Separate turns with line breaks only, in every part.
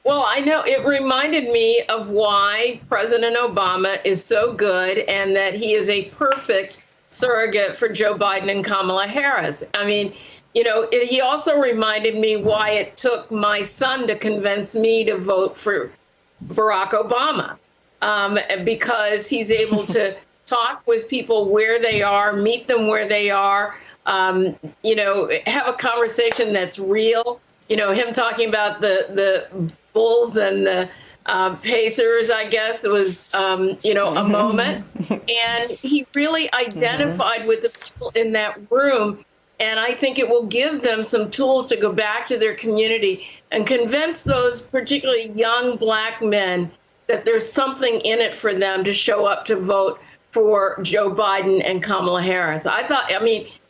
Well, I know it reminded me of why President Obama is so good and that he is a perfect surrogate for Joe Biden and Kamala Harris. I mean, he also reminded me why it took my son to convince me to vote for Barack Obama, because he's able to talk with people where they are, meet them where they are, have a conversation that's real. Him talking about the Bulls and the Pacers, I guess, was, a moment. And he really identified with the people in that room. And I think it will give them some tools to go back to their community and convince those particularly young Black men that there's something in it for them to show up to vote for Joe Biden and Kamala Harris.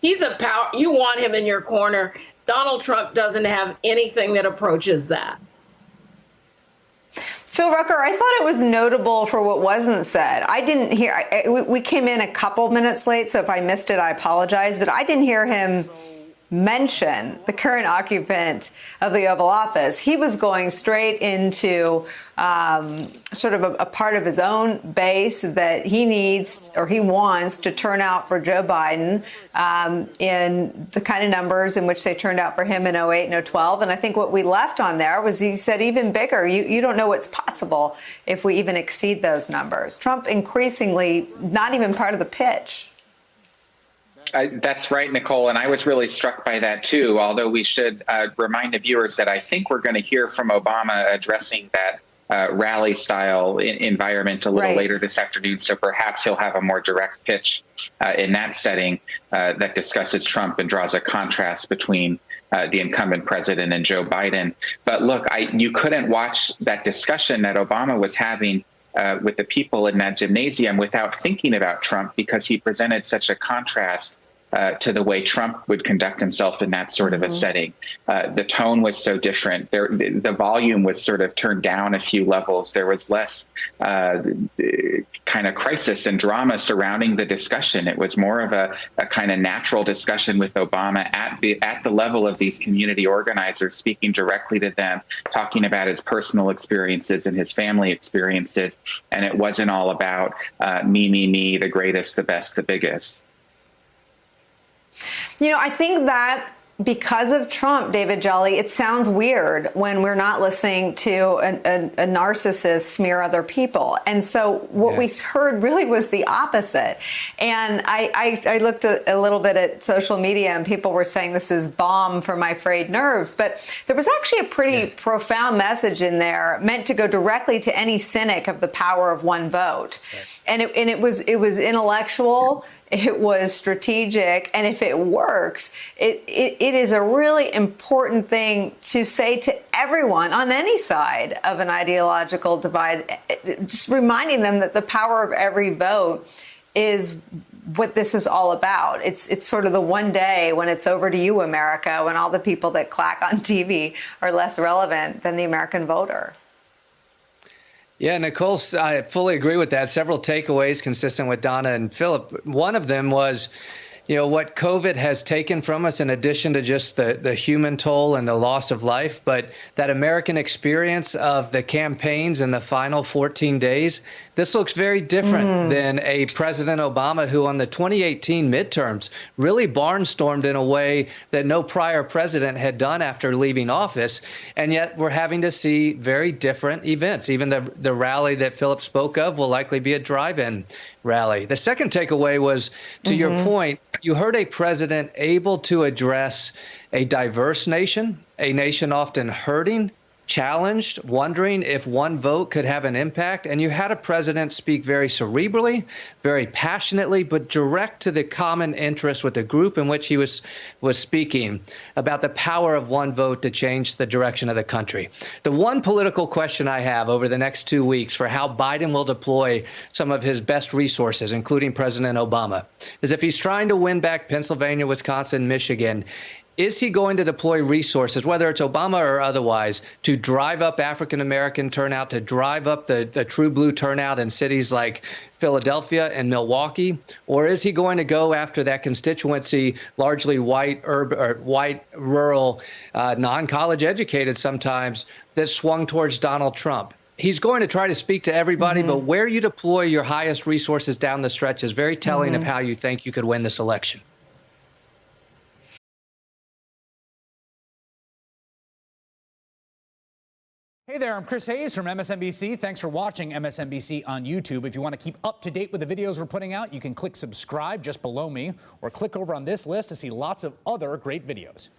He's a power. You want him in your corner. Donald Trump doesn't have anything that approaches that.
Phil Rucker, I thought it was notable for what wasn't said. I didn't hear, we came in a couple minutes late, so if I missed it, I apologize, but I didn't hear him mention the current occupant of the Oval Office. He was going straight into sort of a part of his own base that he needs or he wants to turn out for Joe Biden in the kind of numbers in which they turned out for him in 08 and 012. And I think what we left on there was he said even bigger. You don't know what's possible if we even exceed those numbers. Trump increasingly not even part of the pitch.
That's right, Nicole, and I was really struck by that, too, although we should remind the viewers that I think we're going to hear from Obama addressing that rally-style environment a little later this afternoon, so perhaps he'll have a more direct pitch in that setting that discusses Trump and draws a contrast between the incumbent president and Joe Biden. But look, you couldn't watch that discussion that Obama was having with the people in that gymnasium without thinking about Trump, because he presented such a contrast to the way Trump would conduct himself in that sort of a setting. The tone was so different. The volume was sort of turned down a few levels. There was less kind of crisis and drama surrounding the discussion. It was more of a kind of natural discussion with Obama at the level of these community organizers, speaking directly to them, talking about his personal experiences and his family experiences. And it wasn't all about me, the greatest, the best, the biggest.
I think that because of Trump, David Jolly, it sounds weird when we're not listening to a narcissist smear other people. And so what we heard really was the opposite. And I looked a little bit at social media and people were saying this is balm for my frayed nerves. But there was actually a pretty profound message in there meant to go directly to any cynic of the power of one vote. And it was intellectual. It was strategic, and if it works, it is a really important thing to say to everyone on any side of an ideological divide, just reminding them that the power of every vote is what this is all about. It's sort of the one day when it's over to you, America, when all the people that clack on TV are less relevant than the American voter.
Yeah, Nicole, I fully agree with that. Several takeaways consistent with Donna and Philip. One of them was, what COVID has taken from us, in addition to just the human toll and the loss of life, but that American experience of the campaigns in the final 14 days. This looks very different than a President Obama who on the 2018 midterms really barnstormed in a way that no prior president had done after leaving office. And yet we're having to see very different events. Even the rally that Philip spoke of will likely be a drive-in rally. The second takeaway was, to your point, you heard a president able to address a diverse nation, a nation often hurting, challenged, wondering if one vote could have an impact. And you had a president speak very cerebrally, very passionately, but direct to the common interest with the group in which he was speaking about the power of one vote to change the direction of the country. The one political question I have over the next 2 weeks for how Biden will deploy some of his best resources, including President Obama, is if he's trying to win back Pennsylvania, Wisconsin, Michigan, Is he going to deploy resources, whether it's Obama or otherwise, to drive up African-American turnout, to drive up the true blue turnout in cities like Philadelphia and Milwaukee? Or is he going to go after that constituency, largely white, urban, or white, rural, non-college educated sometimes, that swung towards Donald Trump? He's going to try to speak to everybody, but where you deploy your highest resources down the stretch is very telling of how you think you could win this election.
Hey there, I'm Chris Hayes from MSNBC. Thanks for watching MSNBC on YouTube. If you want to keep up to date with the videos we're putting out, you can click subscribe just below me or click over on this list to see lots of other great videos.